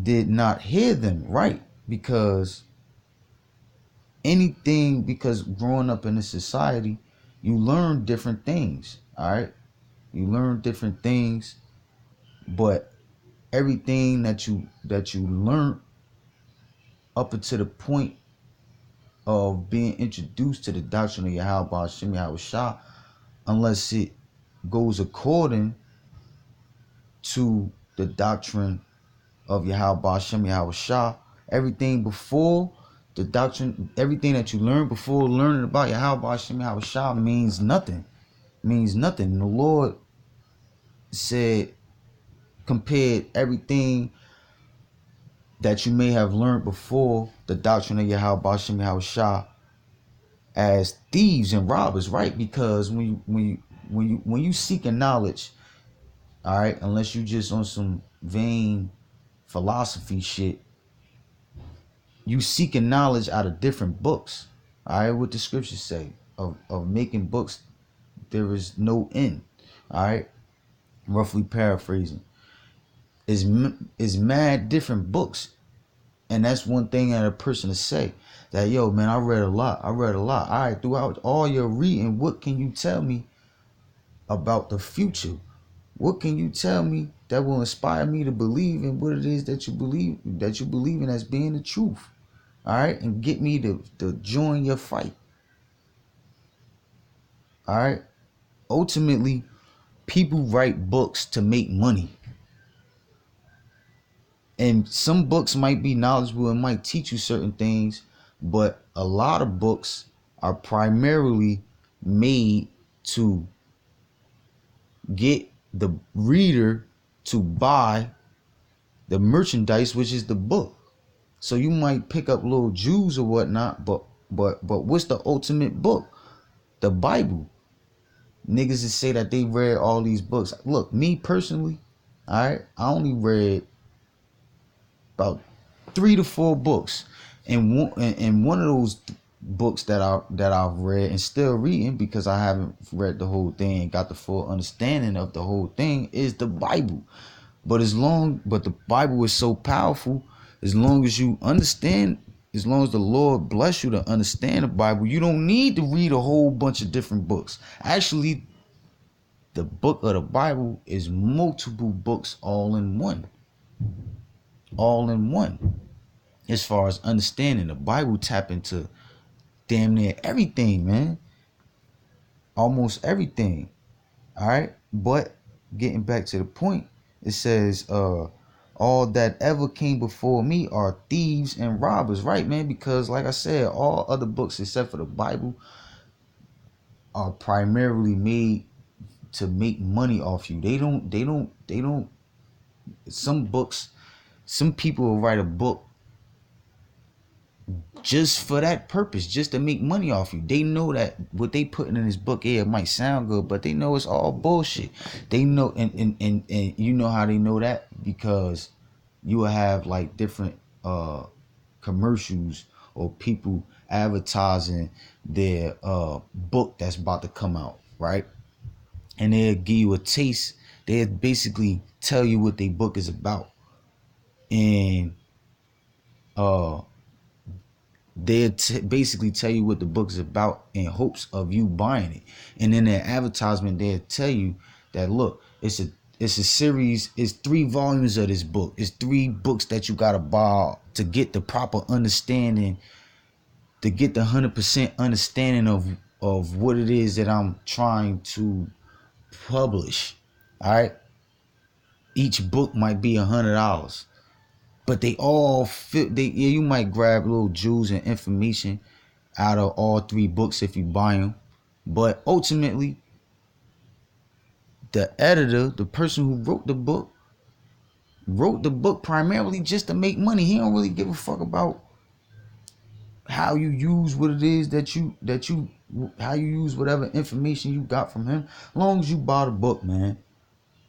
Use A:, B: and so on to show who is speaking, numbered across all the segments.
A: did not hear them, right? Because growing up in a society, you learn different things, all right? You learn different things, but everything that you learn up until the point of being introduced to the doctrine of Yahweh Hashem Yahweh Shah, unless it goes according to the doctrine of Yahweh Hashem Yahweh Shah, everything before the doctrine, everything that you learn before learning about Yahweh Hashem Yahweh Shah means nothing. Means nothing. The Lord said, compared everything that you may have learned before the doctrine of Yahweh Hashem Yahweh Shah as thieves and robbers, right? Because when you seeking knowledge, all right, unless you just on some vain philosophy shit, you seeking knowledge out of different books. All right, what the scriptures say of making books, there is no end. All right, roughly paraphrasing, is mad different books, and that's one thing that a person to say that, yo, man, I read a lot. All right, throughout all your reading, what can you tell me about the future? What can you tell me that will inspire me to believe in what it is that you believe in as being the truth? All right, and get me to join your fight. All right, ultimately, people write books to make money, and some books might be knowledgeable and might teach you certain things, but a lot of books are primarily made to get the reader to buy the merchandise, which is the book. So you might pick up little Jews or whatnot, but what's the ultimate book? The Bible. Niggas that say that they read all these books. Look, me personally, all right, I only read about 3 to 4 books, and one of those books that I've read and still reading, because I haven't read the whole thing and got the full understanding of the whole thing, is the Bible. But the Bible is so powerful. As long as you understand, as long as the Lord bless you to understand the Bible, you don't need to read a whole bunch of different books. Actually, the book of the Bible is multiple books all in one. All in one. As far as understanding, the Bible tap into damn near everything, man. Almost everything. All right. But getting back to the point, it says, all that ever came before me are thieves and robbers, right, man? Because like I said, all other books except for the Bible are primarily made to make money off you. They don't. Some people will write a book just for that purpose, just to make money off you. They know that what they putting in this book, it might sound good, but they know it's all bullshit. They know, and you know how they know that, because you will have like different commercials or people advertising their book that's about to come out, right? And they'll give you a taste. They'll basically tell you what their book is about, and they'll basically tell you what the book is about in hopes of you buying it. And in their advertisement, they'll tell you that, look, it's a series, it's 3 volumes of this book. It's 3 books that you gotta buy to get the proper understanding, to get the 100% understanding of what it is that I'm trying to publish. All right. Each book might be $100. But they all fit. You might grab little jewels and information out of all 3 books if you buy them. But ultimately, the editor, the person who wrote the book primarily just to make money. He don't really give a fuck about how you use what it is how you use whatever information you got from him. As long as you buy the book, man.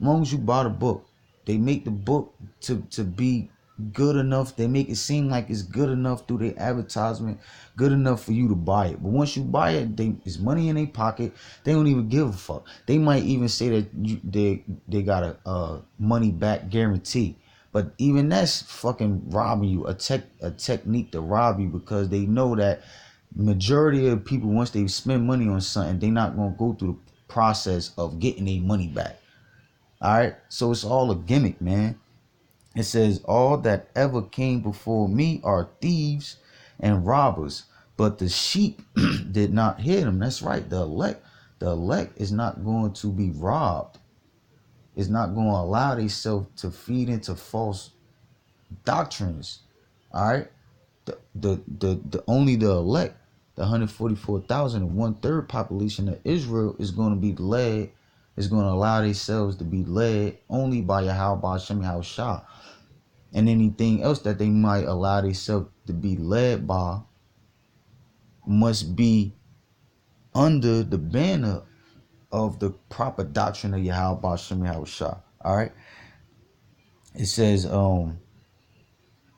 A: As long as you buy the book, they make the book to be good enough. They make it seem like it's good enough through their advertisement, good enough for you to buy it. But once you buy it, it's money in their pocket. They don't even give a fuck. They might even say that they got a money back guarantee. But even that's fucking robbing you, a technique to rob you, because they know that majority of people, once they spend money on something, they not gonna go through the process of getting their money back. All right, so it's all a gimmick, man. It says, all that ever came before me are thieves and robbers, but the sheep did not hear them. That's right. The elect is not going to be robbed. Is not going to allow themselves to feed into false doctrines. All right. The only the elect, the 144,000, 1/3 population of Israel is going to be led, is going to allow themselves to be led only by Yahweh Shem Shah. And anything else that they might allow themselves to be led by must be under the banner of the proper doctrine of Yahweh Shem Shah. All right. It says,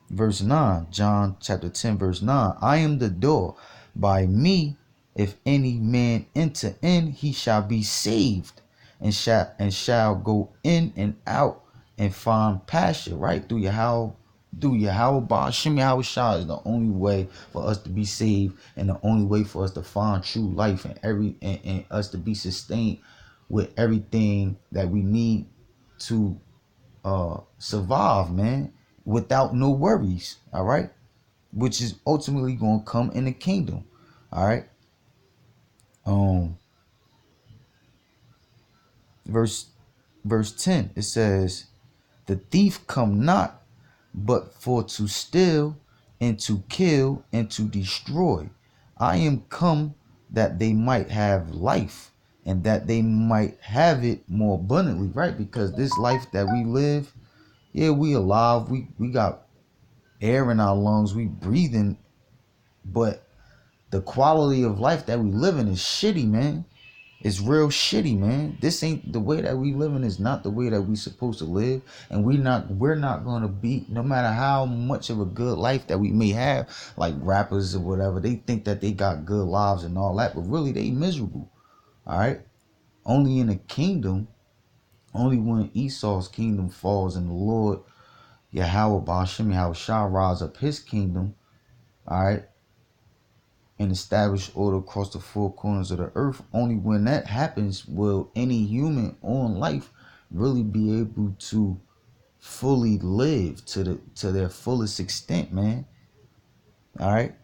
A: verse 9, John chapter 10, verse 9, I am the door. By me, if any man enter in, he shall be saved, and shall go in and out and find pasture. Right? Through Yahweh Shem Shah is the only way for us to be saved, and the only way for us to find true life, and us to be sustained with everything that we need to survive, man, without no worries. All right, which is ultimately going to come in the kingdom. All right. Verse 10, it says, the thief come not but for to steal and to kill and to destroy. I am come that they might have life, and that they might have it more abundantly. Right? Because this life that we live, yeah, we alive, we got air in our lungs, we breathing, but the quality of life that we live in is shitty, man. It's real shitty, man. This ain't the way that we living, is not the way that we supposed to live. And we're not gonna be, no matter how much of a good life that we may have, like rappers or whatever, they think that they got good lives and all that, but really they miserable. All right. Only in the kingdom, only when Esau's kingdom falls and the Lord Yahweh Ba'ashem Yahweh Shah rise up his kingdom, all right, and establish order across the four corners of the earth. Only when that happens will any human on life really be able to fully live to their fullest extent, man. All right,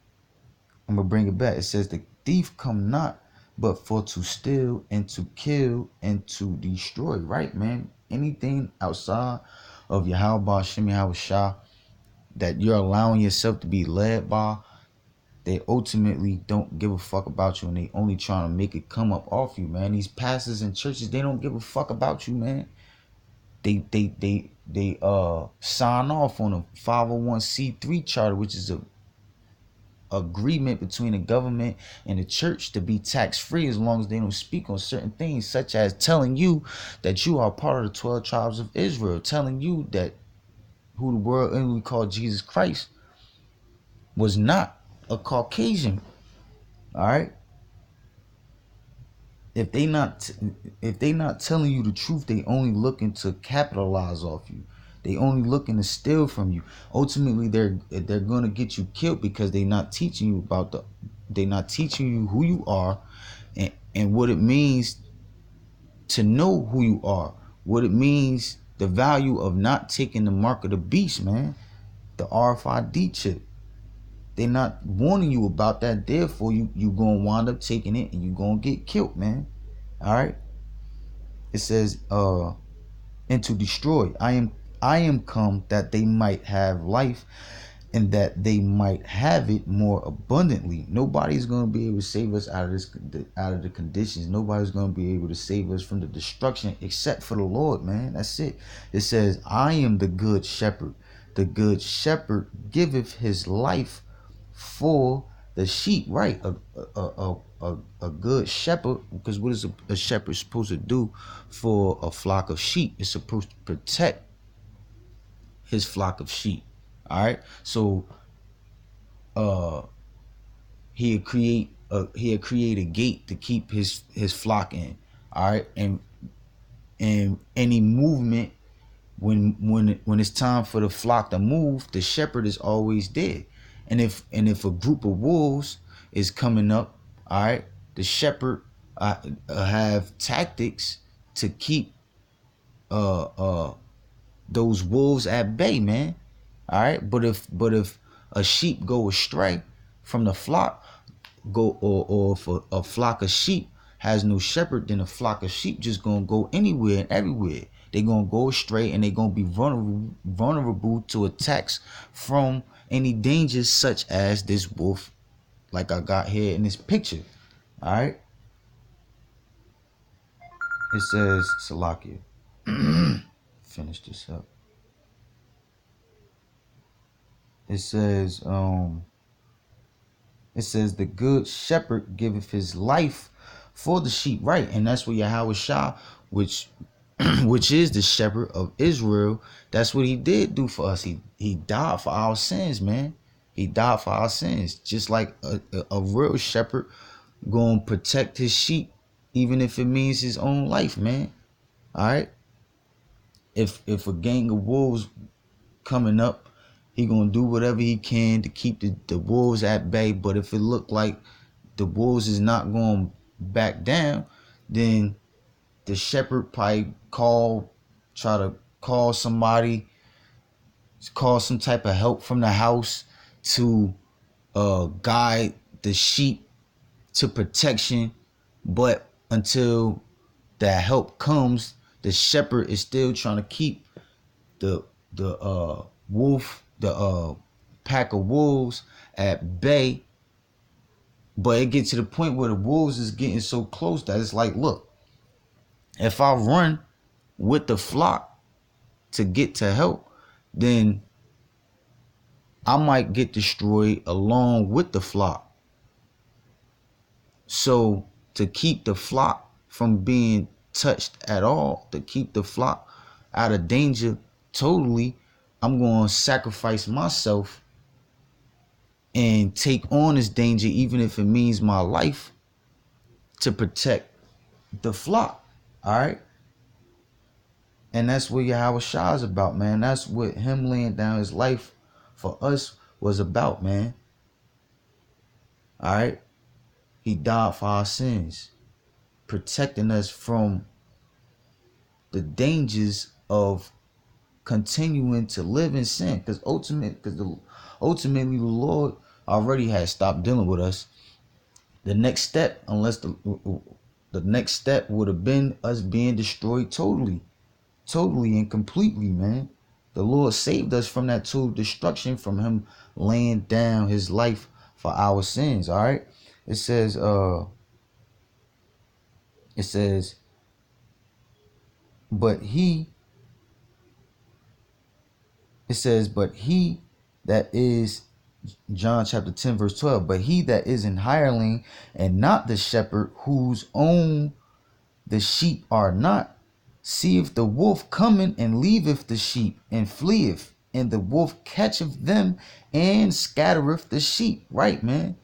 A: I'm gonna bring it back. It says, the thief come not but for to steal and to kill and to destroy. Right, man. Anything outside of Yahweh Shem Yahweh Shah that you're allowing yourself to be led by, they ultimately don't give a fuck about you, and they only trying to make it come up off you, man. These pastors and churches, they don't give a fuck about you, man. They sign off on a 501c3 charter, which is a agreement between the government and the church to be tax free, as long as they don't speak on certain things, such as telling you that you are part of the 12 tribes of Israel, telling you that who the world only called Jesus Christ was not a Caucasian. All right. If they not telling you the truth, they only looking to capitalize off you. They only looking to steal from you. Ultimately, they're gonna get you killed, because they not teaching you they not teaching you who you are, and what it means to know who you are. What it means, the value of not taking the mark of the beast, man. The RFID chip. They're not warning you about that. Therefore, you gonna wind up taking it, and you gonna get killed, man. All right. It says, and to destroy. I am come that they might have life, and that they might have it more abundantly. Nobody's gonna be able to save us out of the conditions. Nobody's gonna be able to save us from the destruction except for the Lord, man. That's it. It says, I am the good shepherd. The good shepherd giveth his life for the sheep. Right. A good shepherd, because what is a shepherd supposed to do for a flock of sheep? It's supposed to protect his flock of sheep. All right. So he'll create a gate to keep his flock in. All right. And any movement when it's time for the flock to move, the shepherd is always there. And if a group of wolves is coming up, all right, the shepherd have tactics to keep uh uh those wolves at bay, man. All right, but if a sheep go astray from the flock, or if a flock of sheep has no shepherd, then a flock of sheep just gonna go anywhere and everywhere. They gonna go astray, and they gonna be vulnerable to attacks from any dangers such as this wolf, like I got here in this picture. All right, it says Salakia. Finish this up. It says the good shepherd giveth his life for the sheep, right? And that's what Yahweh Shah, which which is the shepherd of Israel, that's what he did do for us. He died for our sins, man. He died for our sins, just like a real shepherd gonna protect his sheep, even if it means his own life, man. All right. If a gang of wolves coming up, he gonna do whatever he can to keep the wolves at bay. But if it look like the wolves is not going back down, then the shepherd probably try to call somebody, call some type of help from the house to guide the sheep to protection. But until that help comes, the shepherd is still trying to keep the pack of wolves at bay. But it gets to the point where the wolves is getting so close that it's like, look, if I run with the flock to get to help, then I might get destroyed along with the flock. So to keep the flock from being touched at all, to keep the flock out of danger totally, I'm going to sacrifice myself and take on this danger, even if it means my life, to protect the flock. All right. And that's what Yahweh Shah is about, man. That's what him laying down his life for us was about, man. All right. He died for our sins, protecting us from the dangers of continuing to live in sin. Because ultimately the Lord already had stopped dealing with us. The next step, unless the next step would have been us being destroyed totally and completely, man. The Lord saved us from that total destruction, from him laying down his life for our sins. All right. It says, but he that is, John chapter 10 verse 12, but he that is an hireling and not the shepherd, whose own the sheep are not, seeth the wolf coming, and leaveth the sheep and fleeth, and the wolf catcheth them and scattereth the sheep. Right, man?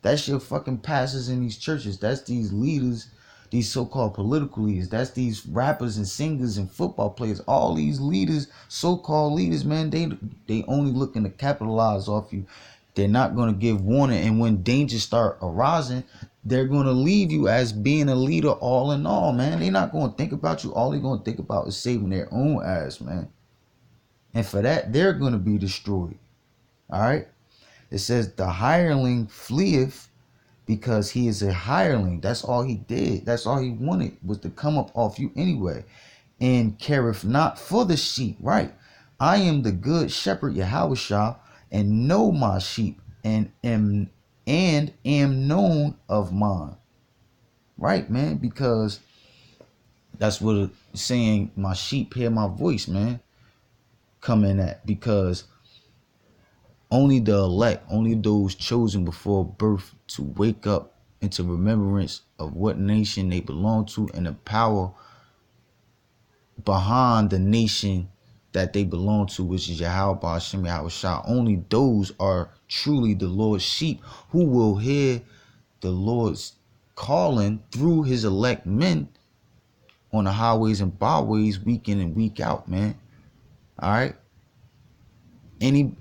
A: That's your fucking pastors in these churches. That's these leaders, these so-called political leaders. That's these rappers and singers and football players. All these leaders, so-called leaders, man, they only looking to capitalize off you. They're not going to give warning. And when dangers start arising, they're going to leave you as being a leader all in all, man. They're not going to think about you. All they're going to think about is saving their own ass, man. And for that, they're going to be destroyed. All right. It says the hireling fleeth because he is a hireling. That's all he did. That's all he wanted, was to come up off you anyway. And careth not for the sheep. Right. I am the good shepherd, Yahweh Shah, and know my sheep, and am known of mine. Right, man? Because that's what it's saying, my sheep hear my voice, man, coming at. Because only the elect, only those chosen before birth to wake up into remembrance of what nation they belong to, and the power behind the nation that they belong to, which is Yahweh Ba'ashem Yahweh Shah. Only those are truly the Lord's sheep, who will hear the Lord's calling through his elect men on the highways and byways, week in and week out, man. All right. Any